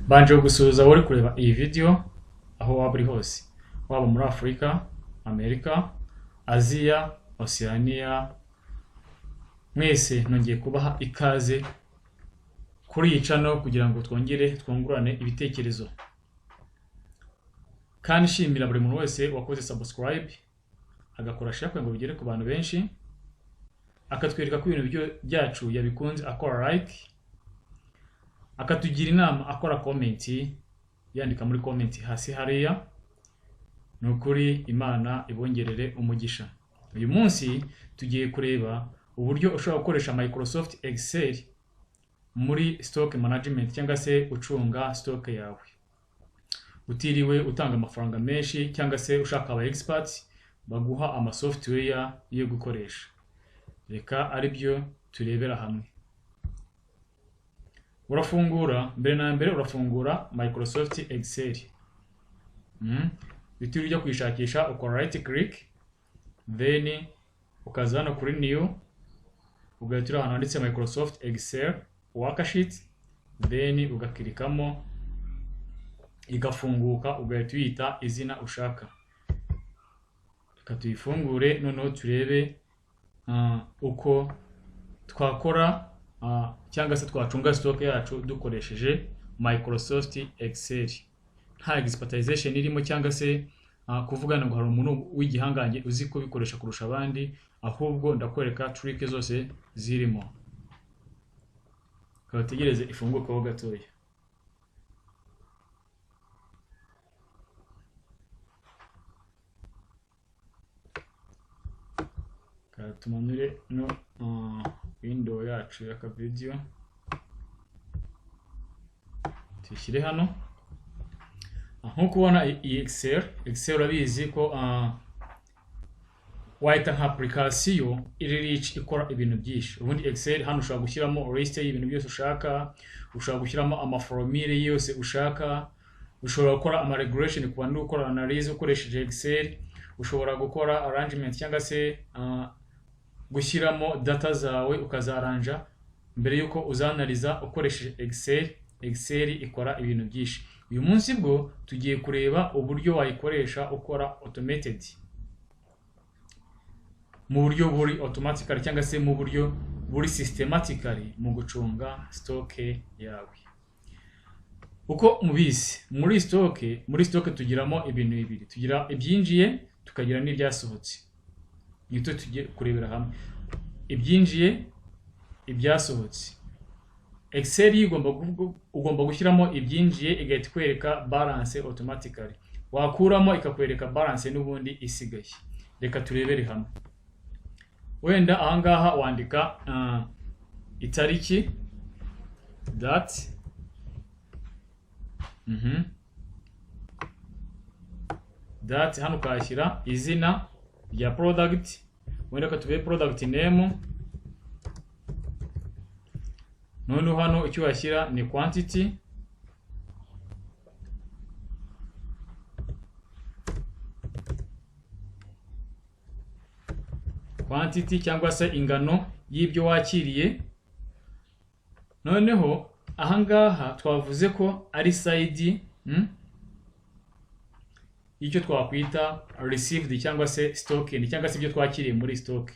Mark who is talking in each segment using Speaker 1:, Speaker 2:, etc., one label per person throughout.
Speaker 1: Banje gusuhuza uri kureba iyi video aho waba uri hose, waba muri Afurika, Amerika, Aziya, Oceania, mwese nongeye kubaha ikaze kuri iyi channel kugira ngo twongere twungurane ibitekerezo. Kandi shimira buri muntu wese wakoze subscribe, agakora share kugira ngo bigere ku bantu benshi, akatwereka ko ibintu byacu yabikunze akora like, akatugira inama akora comment, yandika muri comment hasi hariya. Nukuri Imana ibongerere umugisha. Uyu munsi tugiye kureba uburyo ushobora gukoresha Microsoft Excel muri stock management cyangwa se ucunga stock yawe, utiriwe utanga amafaranga menshi cyangwa se ushaka aba experts baguha ama software yo gukoresha. Reka ari byo turebera hamwe. Urafungura Microsoft Excel. Bitiri ujya kwishakisha ukora right click, then ukaza hano kuri new, ugahitura ahantu handitse Microsoft Excel worksheet, then ugakirikamo igafunguka, ugahita uyita izina ushaka. Reka tuyifungure noneho turebe uko twakora cyangwa se twacunga stock yacu dukoresheje Microsoft Excel. Nta expertization irimo cyangwa se kuvugana ngo hari umuntu w'igihangange uzi ko bikoresha kurusha abandi, ahubwo ndakwereka trick zose zirimo. Kabategereze ifunguke ho gatoya. Tumanure no window yacu y'aka video tuyishyire hano. Nko kubona iyi Excel urabizi ko wahita nka application iri rich ikora ibintu byinshi. Ubundi Excel hano ushobora gushyiramo list y'ibintu byose ushaka, ushobora gushyiramo amaformule yose ushaka, ushobora gukora ama regulation ku bantu gukora analyze ukoresheje Excel, ushobora gukora arrangement cyangwa se gushyiramo data zawe ukazaranja mbere yuko uzanaliza ukoresheje Excel. Excel ikora ibintu byinshi. Uyu munsi bwo tugiye kureba uburyo wayikoresha ukora automated, mu buryo buri automatically cyangwa se mu buryo buri systematically mu gucunga stock yawe. Uko mubizi muri stock tugiramo ibintu bibiri, tugira ibyinjiye tukagira n'ibyasohotse. Nito tugiye kurebera hamwe ibyinjiye ibyasohotse. Excel ugomba gushyiramo ibyinjiye igahita kwereka balance automatically, wakuramo ikakwereka balance n'ubundi isigaye. Reka turebere hamwe. Wenda ahangaha wandika itariki date, date hano ukashyira izina rya product, wenda ka tube product name. Noneho hano icyo washyira ni quantity, cyangwa se ingano y'ibyo wakiriye. Noneho ahangaha twavuze ko ari side icyo twakwita received cyangwa se stock cyangwa se ibyo twakiriye muri stock.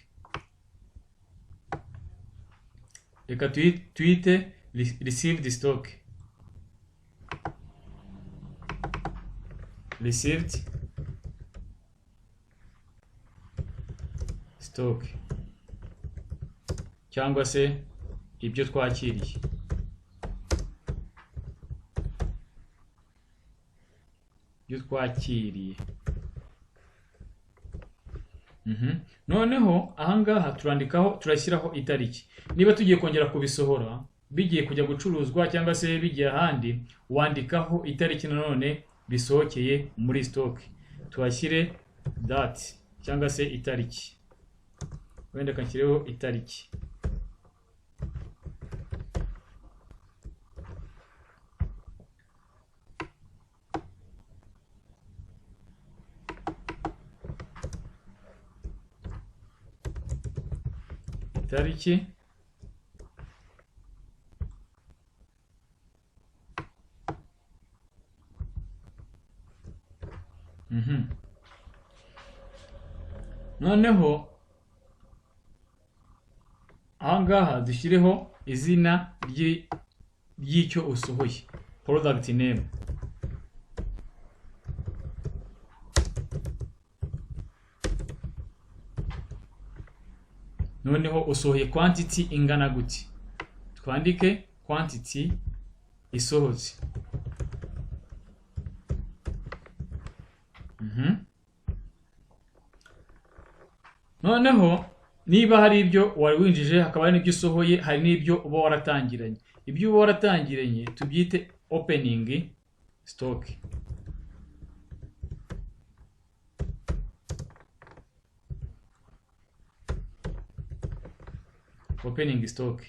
Speaker 1: Reka tuyite received stock, received stock cyangwa se ibyo twakiriye. Noneho ahangaha turashyiraho itariki. Niba tugiye kongera kubisohora bigiye kujya gucuruzwa cyangwa se bigiye ahandi, wandikaho itariki nanone bisohokeye muri stock. Tuhashyire date cyangwa se itariki, wenda kanshyireho itariki. Itariki noneho ahangaha dushyireho izina ry'icyo usohoye, product name. Noneho usohoye quantity ingana gute, twandike quantity isohotse. Noneho niba hari ibyo wari winjije, hakaba hari n'ibyo usohoye, hari n'ibyo uba waratangiranye. Ibyo uba waratangiranye tubyite opening stock. Opening stock.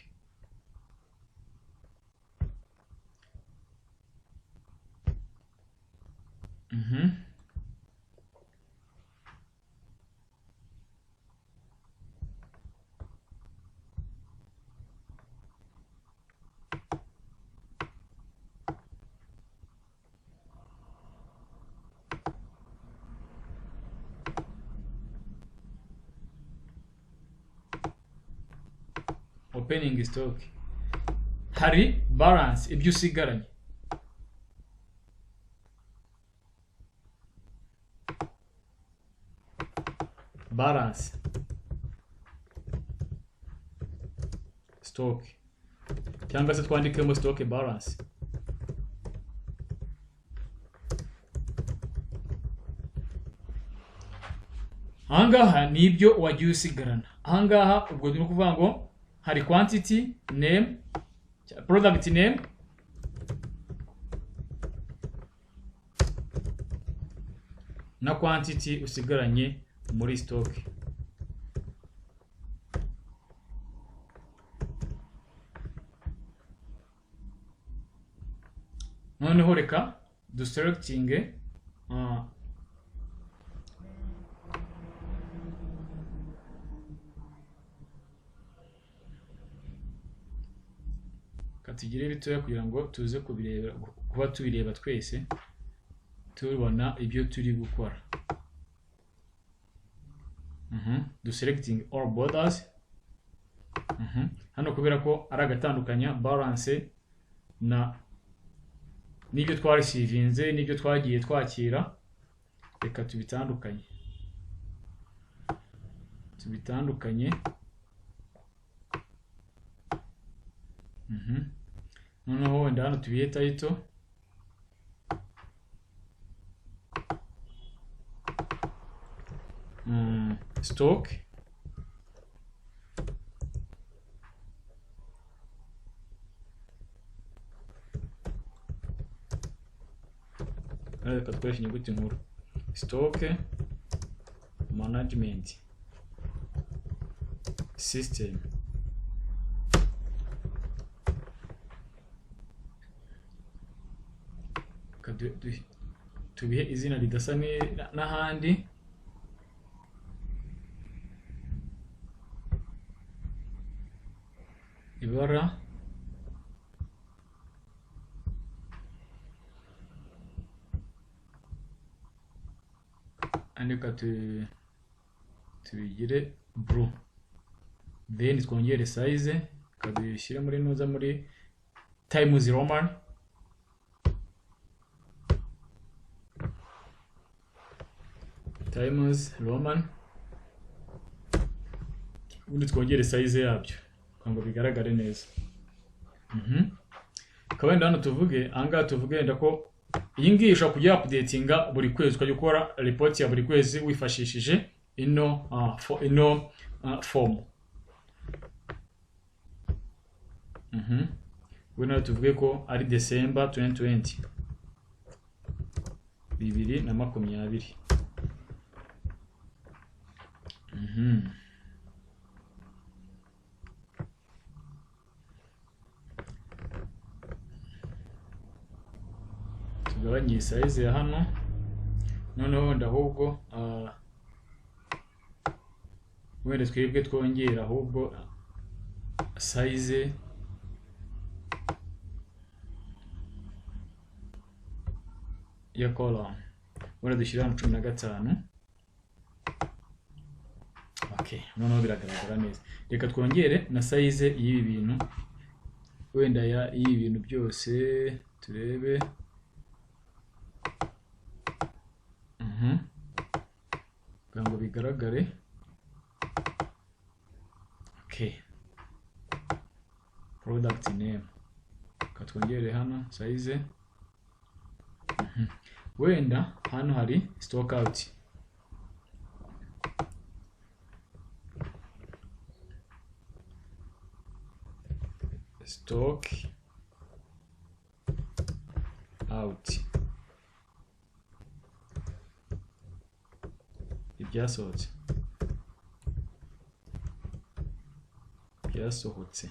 Speaker 1: Opening stock. Hari balance, ibyo usigaranye. Balance stock, cyangwa se twandikemo stock balance. Ahangaha ni ibyo wagiye usigarana. Ahangaha ubwo ni ukuvuga ngo hari quantity name, product name, na quantity usigaranye muri stock. Noneho reka du selecting katugire bitoya kugira ngo tuze kubireba, kuba tubireba twese tubona ibyo turi gukora. Du selecting all borders. Hano kubera ko ari agatandukanya balance na n'ibyo twarisivinze n'ibyo twagiye twakira, reka tubitandukanye. Noneho wenda hano tubihe title. Stock. Reka dukoreshe inyuguti nkuru. Stock management system. Tubihe izina ridasa n'ahandi. Ibara. Andika tubigire blue. Then twongere size, kadushyire muri nuza muri Times Roman. Times Roman. Ubundi twongere size yabyo ngo bigaragare neza. Kabenda hano tuvuge, ahangaha tuvuge wenda ko iyi ngiyi ushobora kujya updatinga buri kwezi, ukajya ukora report ya buri kwezi wifashishije ino form. Ubwo tuvuge ko ari December 2020, 2020. Tugabanye size ya hano. Noneho ndahubwo wenda twebwe twongera ahubwo size ya column. wenda dushyira hano 15. Okay, noneho biragaragara neza. Reka twongere na size y'ibi bintu, wenda y'ibi bintu byose turebe. Kugira ngo bigaragare. Okay, product name, katwongere hano size. Wenda hano hari stock out. Stock out, ibyasohotse, byasohotse.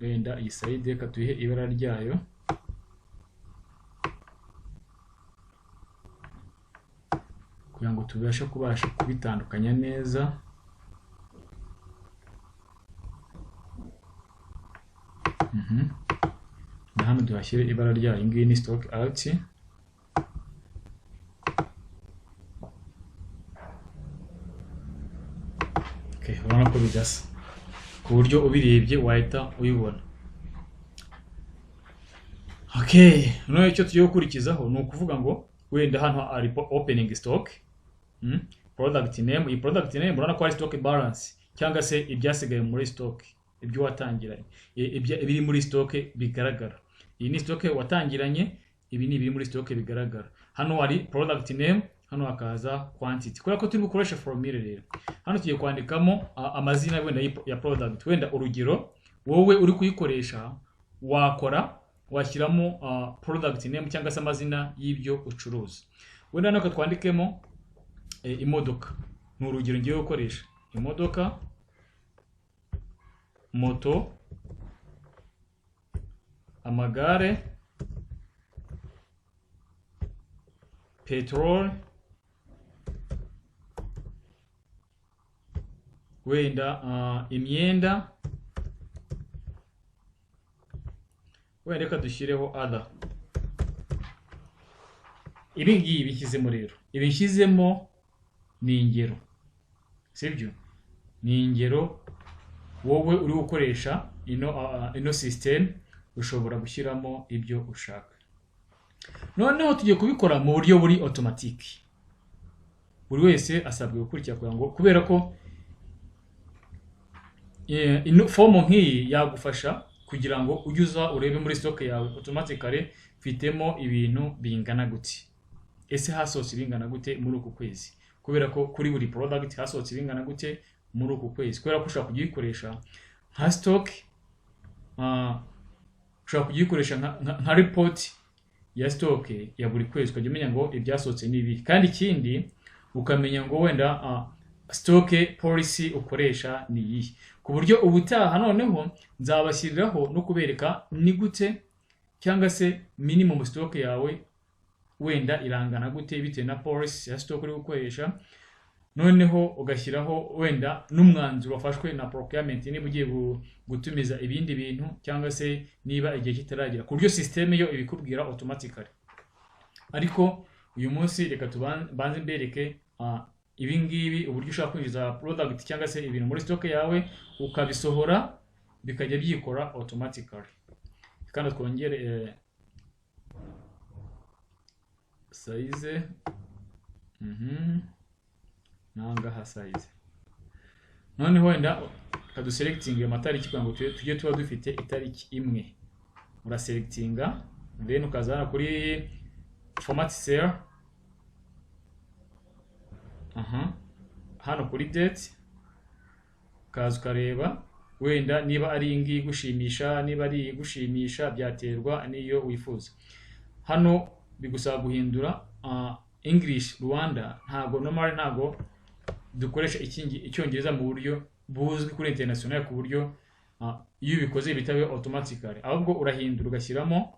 Speaker 1: Wenda iyi side reka tuyihe ibara ryayo. Kugira ngo tubashe kubitandukanya neza. Na hano tuhashyire ibara ryayo. Iyi ngiyi ni stock out. Okay, urabona ko bidasa, ku buryo ubirebye wahita uyibona. Okay, noneho icyo tugiye gukurikizaho ni ukuvuga ngo wenda hano ari opening stock, product name. Iyi product name urabona ko ari stock balance cyangwa se ibyasigaye muri stock, ibyo watangiranye, ibiri muri stock bigaragara. Iyi ni stock watangiranye, ibi ni ibiri muri stock bigaragara. Hano hari product name, hano hakaza quantity. Kubera ko turi gukoresha formula rero, hano tugiye kwandikamo amazina wenda ya product. Wenda urugero, wowe uri kuyikoresha washyiramo product name cyangwa se amazina y'ibyo ucuruza. Wenda nako twandikemo imodoka, ni urugero ngiye gukoresha. Imodoka, moto, amagare, petrol, wenda imyenda, wenda reka dushyireho other. Ibi ngibi bishyizemo rero, ibi nshyizemo ni ingero, sibyo? Ni ingero wowe uri gukoresha ino system, ushobora gushyiramo ibyo ushaka. Noneho tugiye kubikora mu buryo buri automatic. Buri wese asabwe gukurikira kugira ngo, kubera ko form nk'iyi yagufasha kugira ngo ujye urebe muri stock yawe automatically mfitemo ibintu bingana gute, ese hasohotse bingana gute muri uku kwezi, kubera ko kuri buri product hasohotse bingana gute muri uku kwezi. Kubera ko ushobora kugikoresha nka stock, ushobora kugikoresha nka report ya stock ya buri kwezi, ukajya umenya ngo ibyasohotse nibi. Kandi ikindi ukamenya ngo wenda stock policy ukoresha ni iyi, ku buryo ubutaha noneho nzabashyiriraho no kubereka ni gute cyangwa se minimum stock yawe wenda irangana gute bitewe na policy ya stock uri gukoresha. Noneho ugashyiraho wenda n'umwanzuro wafashwe na procurement niba ugiye gutumiza ibindi bintu cyangwa se niba igihe kitaragera, ku buryo system yo ibikubwira automatically. Ariko uyu munsi reka tubanze mbereke ibi ngibi uburyo ushaka kwinjiza product cyangwa se ibintu muri stock yawe ukabisohora bikajya byikora automatically. Kandi twongere size, nangaha size. Noneho wenda kaduselectinga amatariki kugira ngo tujye tuba dufite itariki imwe. Uraselectinga, then ukazana kuri format cell, hano kuri date, kaza ukareba wenda niba ari ingi gushimisha, niba ari gushimisha byaterwa niyo wifuza. Hano bigusaba guhindura English Rwanda, ntago dukoresha icyongereza mu buryo buzwi kuri international, ku buryo iyo ubikoze bitabe automatically, ahubwo urahindura ugashyiramo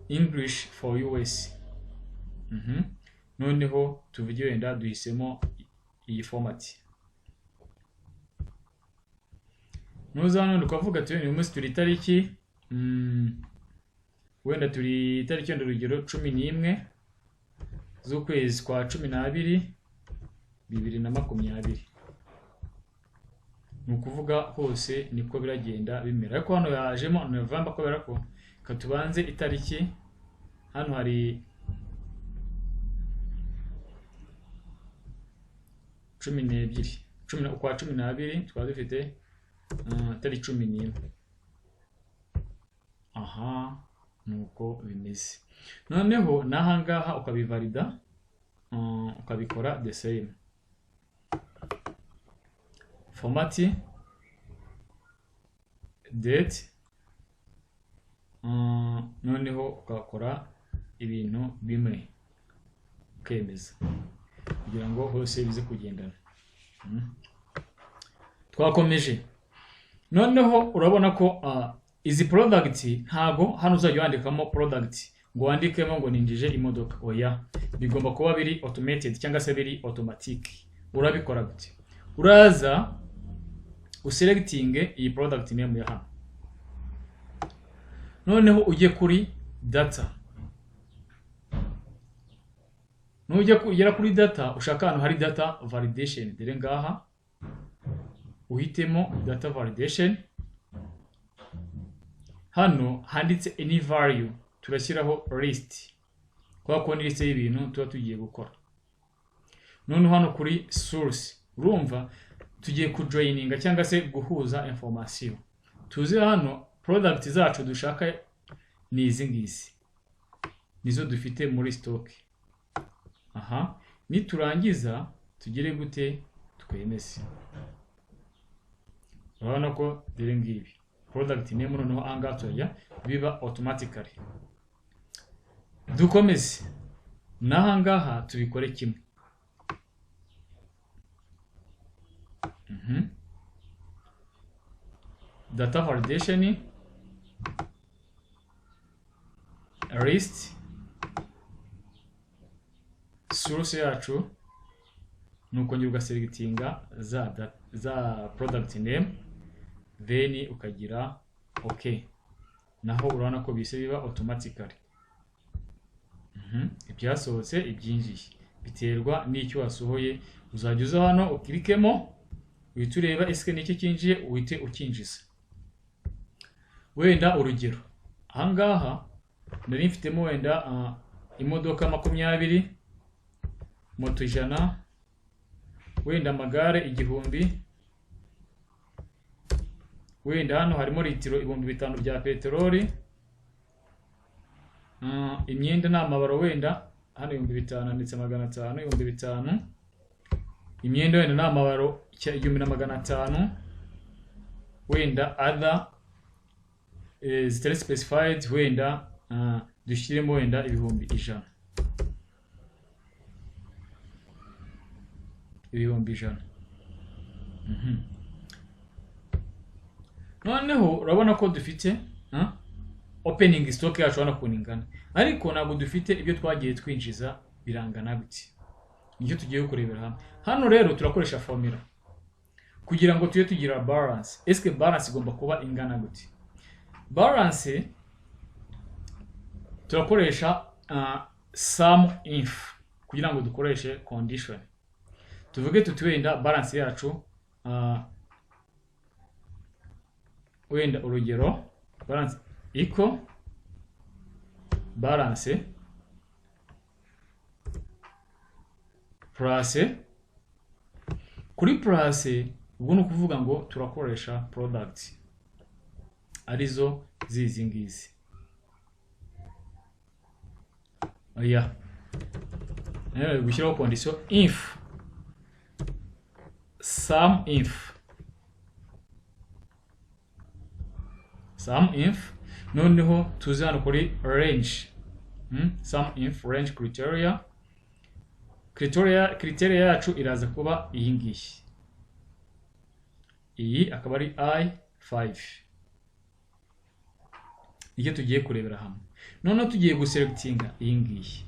Speaker 1: English for US. noneho tuvuge wenda duhisemo iyi format. Nuza hano tukavuga tuyo uyu munsi turi tariki wenda turi tariki wenda urugero 11 z'ukwezi kwa 12 2020. Ni ukuvuga hose niko biragenda bimera, ariko hano yajemo November kubera ko katubanze itariki. Hano hari 12 ukwa 12 twaba dufite tariki 11. Aha nuko bimeze. Noneho nahangaha ukabivalida ukabikora the same format, date, noneho ukakora ibintu bimwe ukemeza kugira ngo hose bize kugendana. Twakomeje. Noneho urabona ko izi product ntago hano uzajya wandikamo product ngo wandikemo ngo ninjije imodoka. Oya, bigomba kuba biri automated cyangwa se biri automatic. Urabikora gute? Uraza uselecting iyi product name ya hano, noneho ujye kuri data. Nujya kugera kuri data, ushaka hano hari data validation. Dore ngaha uhitemo data validation. Hano handitse any value, turashyiraho list kwa ko ni list y'ibintu tuba tugiye gukora. None hano kuri source, urumva tugiye kujoininga cyangwa se guhuza information. Tuzi hano product zacu dushaka ni izi ngizi, nizo dufite muri stock. Aha, niturangiza tugire gute twemeze. Urabona ko dore ngibi product name noneho anga turya biba automatically. Dukomeze nahangaha tubikore kimwe. Data validation, list, source yacu nuko ngiye ugaselectinga za product name, then ukagira okay. Naho urabona ko bise biba automatically. Ibyasohotse ibyinjiye biterwa n'icyo wasohoye. Uzajya uza hano uklikemo uhita ureba ese n'icyo cyinjiye uhite ukinjiza. Wenda urugero ahangaha nari mfitemo wenda imodoka 20, moto 100, wenda amagare 1000, wenda hano harimo litiro 5000 bya peteroli, imyenda n'amabaro wenda hano 5000 ndetse 500, 5000, imyenda wenda n'amabaro 1500, wenda other zitari specified wenda dushyiremo wenda 100,000. Noneho urabona ko dufite opening stock yacu hano kuningana, ariko ntabwo dufite ibyo twagiye twinjiza birangana gute. Nicyo tugiye kurebera hano. Hano rero turakoresha formula kugira ngo tuye tugira balance. Eske balance igomba kuba ingana gute? Balance turakoresha sum if kugira ngo dukoreshe condition. Tuvuge tutwenda balance yacu wenda urugero balance equal balance plus kuri plus, ubwo no kuvuga ngo turakoresha product arizo zizi ngizi. Oya, gushyiraho condition if sum if noneho tuzi hano kuri range, sum if range criteria yacu iraza kuba iyi ngiyi. Iyi akaba ari I5. Icyo tugiye kurebera hamwe. Noneho tugiye guselectinga iyi ngiyi.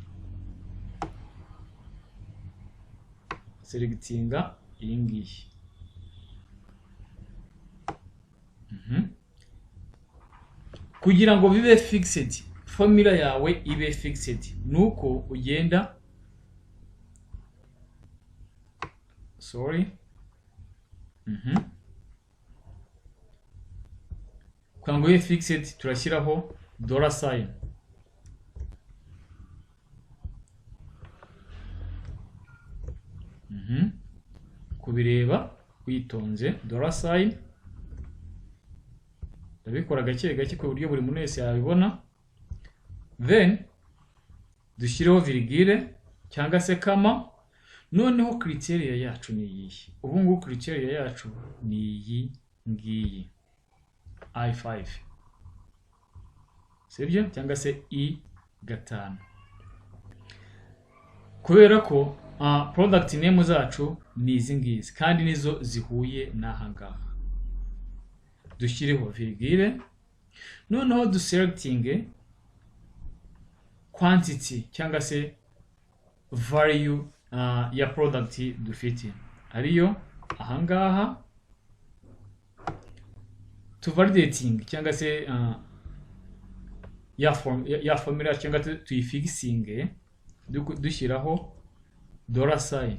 Speaker 1: selectinga iyi ngiyi. Kugira ngo bibe fixed, formula yawe ibe fixed, nuko ugenda kugira ngo ibe fixed turashyiraho $sign. Kubireba witonze $sign. Ndabikora gake gake ku buryo buri muntu wese yabibona. Then dushyireho virgule cyangwa se kama. Noneho criteria yacu ni iyi. Ubu ngubu criteria yacu ni iyi ngiyi, I5, sibyo, cyangwa se I5. Kubera ko product name zacu ni izi ngizi kandi nizo zihuye n'aha ngaha. Dushyireho virgule, noneho duselecting quantity cyangwa se value ya product dufite, ariyo aha ngaha. Validating cyangwa se ya formula cyangwa tuyifixing dushyiraho $sign.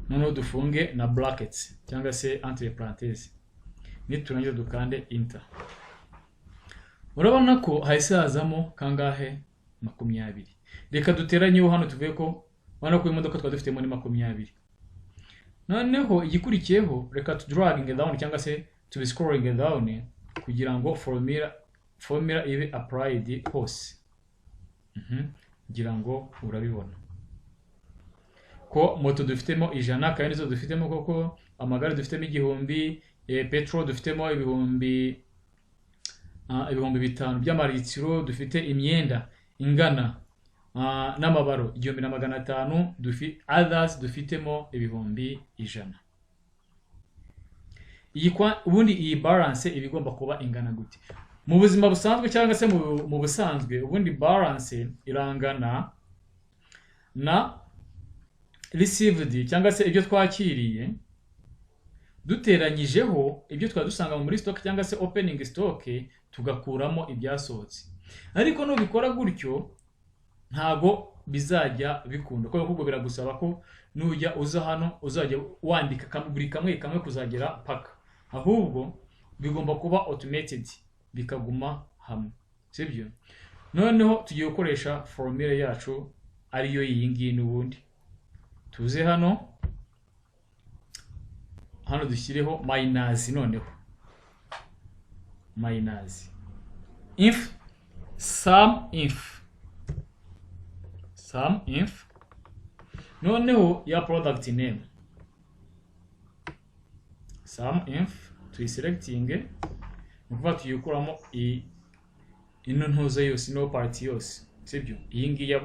Speaker 1: Noneho dufunge na brackets cyangwa se entre parenthèses. Niturangiza dukande enter. Urabona ko hahise hazamo kangahe? 20. Reka duteranyeho hano tuvuye ko ubona ko imodoka twadufitemo ni 20. Noneho igikurikiyeho reka tudragging down cyangwa se scrolling down kugira ngo formula ibe applied hose. Ngira ngo urabibona ko moto dufitemo 100 kandi zo dufitemo koko amagare dufitemo 1000, petrol dufitemo ibihumbi 5 by'amaritiro, dufite imyenda ingana n'amabaro 1500, others dufitemo ibihumbi 100. Ubundi iyi balance ibigomba kuba ingana gute mu buzima busanzwe cyangwa se mu busanzwe? Ubundi balance irangana na received cyangwa se ibyo twakiriye duteranyijeho ibyo twadusanga muri stock cyangwa se opening stock tugakuramo ibyasohotse. Ariko nubikora gutyo ntago bizajya bikunda, kuko ahubwo biragusaba ko nujya uza hano uzajya wandika buri kamwe kuzagera paka, ahubwo bigomba kuba automated bikaguma hamwe, sibyo? Noneho tugiye gukoresha formula yacu ariyo iyi ngiyi. N'ubundi tuze hano dushyireho minus, noneho minus if sum if noneho ya product name sum if tuyiselecting, nukuvuga tuyikuramo ino ntuze yose, no part yose, sibyo? Iyi ngiyi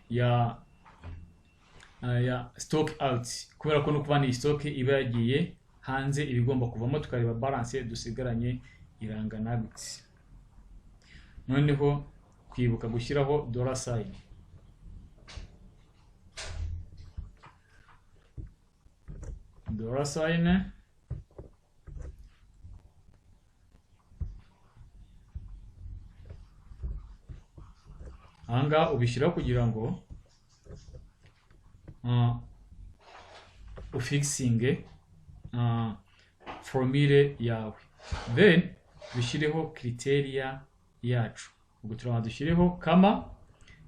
Speaker 1: ya stock out, kubera ko nukuvuga ni stock iba yagiye hanze, ibigomba kuvamo tukareba balance dusigaranye irangana gute. Noneho kwibuka gushyiraho $sign. $sign anga ubishyiraho kugira ngo ufixing formule yawe. Then dushyireho criteria yacu. Ubwo turaba dushyireho kama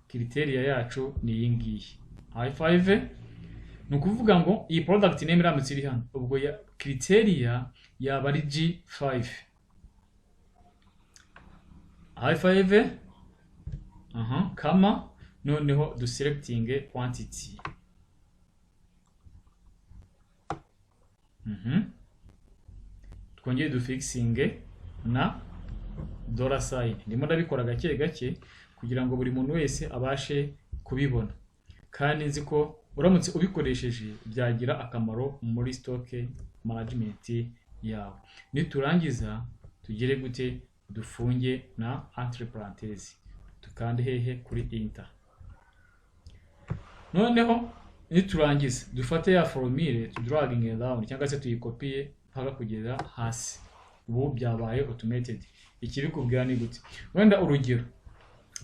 Speaker 1: criteria yacu ni iyi ngiyi I5. Ni ukuvuga ngo iyi product name iramutse iri hano, ubwo ya criteria yaba ari G5 I5 kama, noneho duselecting quantity. Twongeye dufixing na $sign. Ndimo ndabikora gake gake kugira ngo buri muntu wese abashe kubibona, kandi nzi ko uramutse ubikoresheje byagira akamaro muri stock management yawe. Niturangiza tugire gute dufunge na entre parenthèse tukande hehe kuri enter. Noneho niturangiza dufate ya formule tudragging down cyangwa se tuyikopiye paka kugeza hasi. Ubu byabaye automated. Ikibikubwira ni gute? Wenda urugero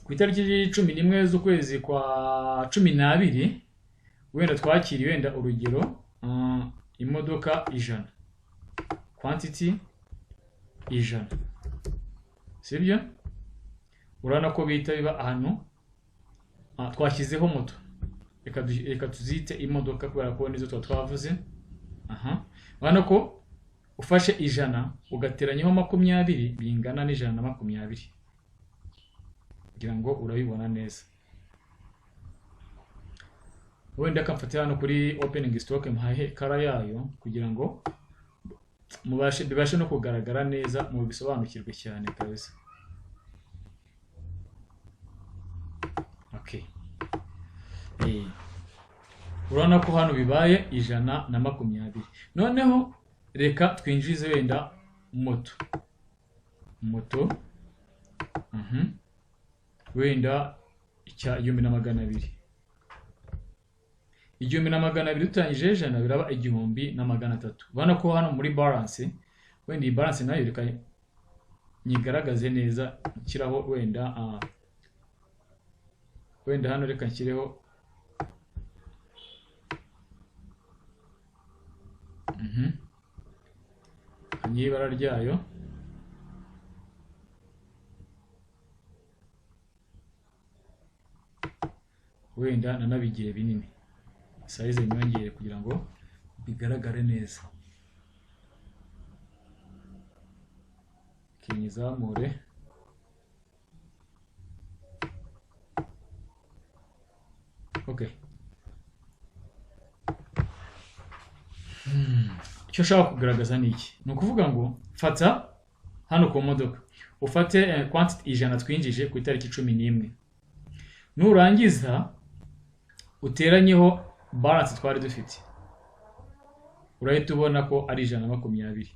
Speaker 1: ku itariki 11 z'ukwezi kwa 12 wenda twakiri wenda urugero imodoka 100 quantity 100, sibyo? Urana ko bita biba ahantu twashyizeho moto, reka tuzite imodoka kubera ko nizo twavuze. Urana ko ufashe 100 ugateranyaho 20 bingana n'120 kugira ngo urabibona neza. Wenda kamfatira hano kuri opening stock mpahe kara yayo kugira ngo bibashe no kugaragara neza mu bisobanukirwe cyane kabisa. Okay. Urabona ko hano bibaye 120. Noneho reka twinjize wenda moto wenda icya 1200. 1200 dutangije 100 biraba 1300. Urabona ko hano muri balance wenda iyi balance nayo reka nyigaragaze neza nshyiraho wenda wenda hano reka nshyireho ibara ryayo wenda nanabigire binini size nyongere kugira ngo bigaragare neza. Kinyizamure okay. Icyo shaka kugaragaza ni iki? Ni ukuvuga ngo fata hano ku modoka ufate quantity 100 twinjije ku itariki 11. Nurangiza uteranyeho balance twari dufite, urahita ubona ko ari 120.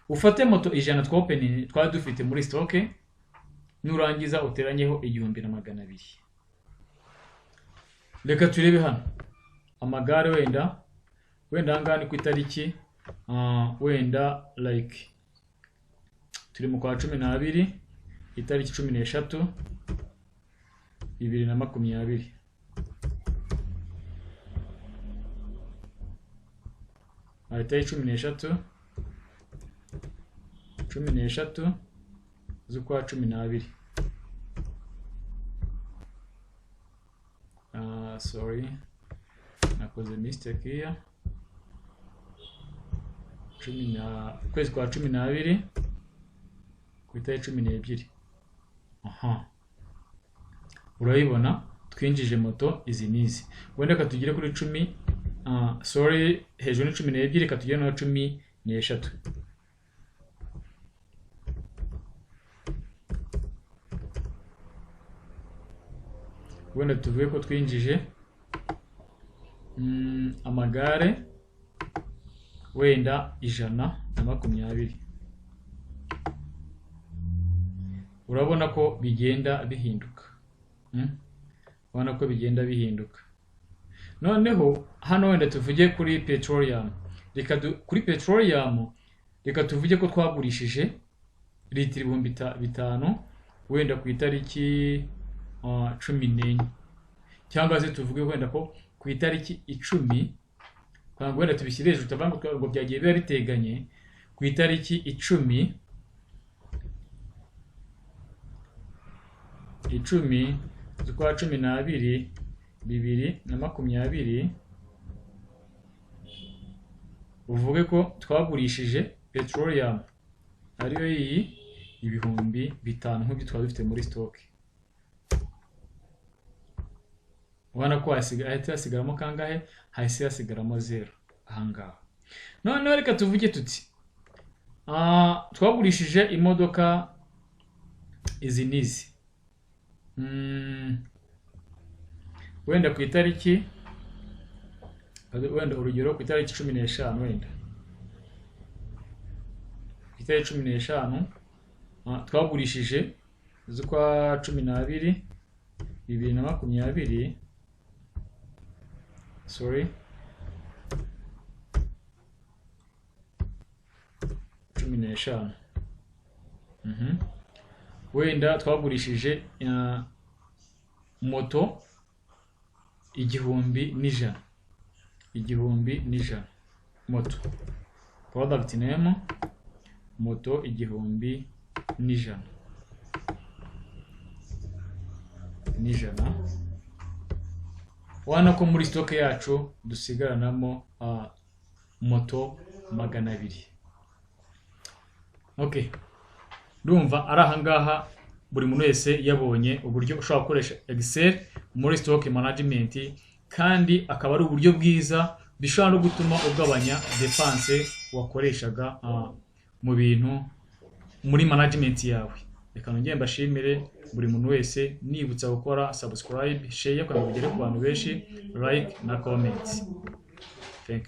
Speaker 1: Ufate moto 100 twari dufite muri stock, nurangiza uteranyeho 1200. Reka turebe hano amagare wenda hangane ku itariki wenda like turi mu kwa 12 itariki 13 2020. Itariki 13 z'ukwa 12. Sorry, nakoze mistake here. Kwezi kwa 12 ku itariki 12. Urayibona twinjije moto izi nizi. Wenda katugire kuri 10 sorry hejuru ni 12 katugire no 13. Wenda tuvuye ko twinjije amagare wenda 120. Urabona ko bigenda bihinduka. Urabona ko bigenda bihinduka. Noneho hano wenda tuvuge kuri petroleum. Kuri petroleum reka tuvuge ko twagurishije litiro 5,000 wenda ku itariki 14. Cyangwa se tuvuge wenda ko ku itariki 10 kwa wenda tubishyire hejuru tavanga ngo byagiye biba biteganye ku itariki 10 z'ukwa 12 2020 uvuge ko twagurishije petroleum ariyo iyi 5,000 nk'ibyo twari dufite muri stock. Ubona ko hasigaramo kangahe? Hahise hasigaramo 0 ahangaha. Noneho reka tuvuge tuti twagurishije imodoka izi nizi wenda ku itariki wenda urugero ku itariki 15 wenda ku itariki 15 twagurishije z'ukwa 12/2020, sorry, 15. Wenda twagurishije moto 1,100 moto, product name moto 1,100 wana ko muri stock yacu dusigaranamo moto 200. Okay, ndumva ari ahangaha buri muntu wese yabonye uburyo ushobora gukoresha Excel muri stock management, kandi akaba ari uburyo bwiza bishobora no gutuma ugabanya defense wakoreshaga mu bintu muri management yawe. Reka nongeye mbashimire buri muntu wese, nibutsa gukora subscribe, share kugira ngo bigere ku bantu benshi, like na comment.